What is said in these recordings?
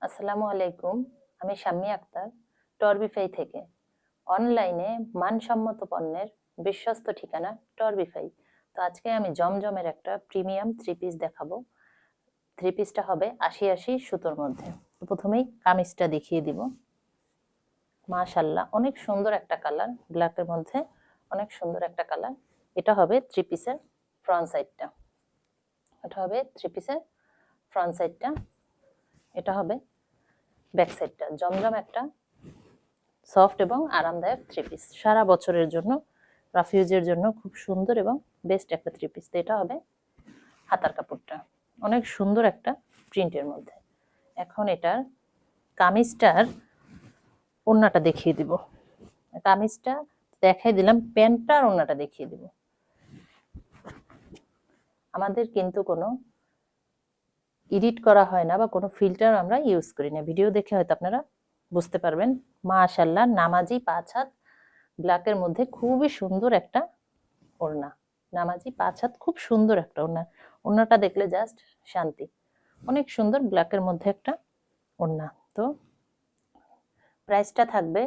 আসসালামু আলাইকুম। আমি শাম্মী আক্তার, টরবিফাই থেকে। অনলাইনে মানসম্মত পণ্যের বিশ্বস্ত ঠিকানা টরবিফাই। তো আজকে আমি জমজমের একটা প্রিমিয়াম থ্রি পিস দেখাবো। থ্রি পিসটা হবে ৮০-৮০ সুতোর মধ্যে। তো প্রথমেই কামিজটা দেখিয়ে দিব। মাশাআল্লাহ, অনেক সুন্দর একটা কালার, ব্ল্যাকের মধ্যে অনেক সুন্দর একটা কালার। এটা হবে থ্রি পিসের ফ্রন্ট সাইডটা। এটা হবে থ্রি পিসের ফ্রন্ট সাইডটা। এটা হবে ব্যাক সাইডটা। জমজম একটা সফট এবং আরামদায়ক থ্রি পিস, সারা বছরের জন্য রাফিউজের জন্য খুব সুন্দর এবং বেস্ট একটা থ্রি পিস। এটা হবে হাতার কাপড়টা, অনেক সুন্দর একটা প্রিন্টের মধ্যে। এখন এটার কামিজটার ওড়নাটা দেখিয়ে দিব। কামিজটা দেখাই দিলাম, প্যান্টটা আর ওড়নাটা দেখিয়ে দিব। আমাদের কিন্তু কোনো এডিট করা হয় না বা কোনো ফিল্টার আমরা ইউজ করি না। ভিডিও দেখে হয়তো আপনারা বুঝতে পারবেন। মাশাআল্লাহ, নামাজি ৫ হাত ব্ল্যাকের মধ্যে খুবই সুন্দর একটা ওড়না। নামাজি ৫ হাত, খুব সুন্দর একটা ওড়না। ওড়নাটা দেখলে জাস্ট শান্তি। অনেক সুন্দর ব্ল্যাকের মধ্যে একটা ওড়না। তো প্রাইসটা থাকবে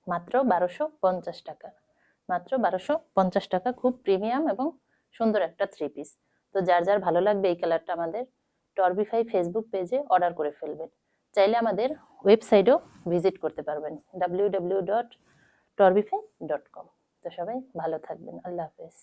মাত্র ১২৫০ টাকা। মাত্র ১২৫০ টাকা। খুব প্রিমিয়াম এবং সুন্দর একটা থ্রি পিস। তো যার যার ভালো লাগবে এই কালারটা আমাদের টরবিফাই ফেসবুক পেজে অর্ডার করে ফেলবেন। চাইলে আমাদের ওয়েবসাইটও ভিজিট করতে পারবেন www.torbify.com। তো সবাই ভালো থাকবেন। আল্লাহ হাফেজ।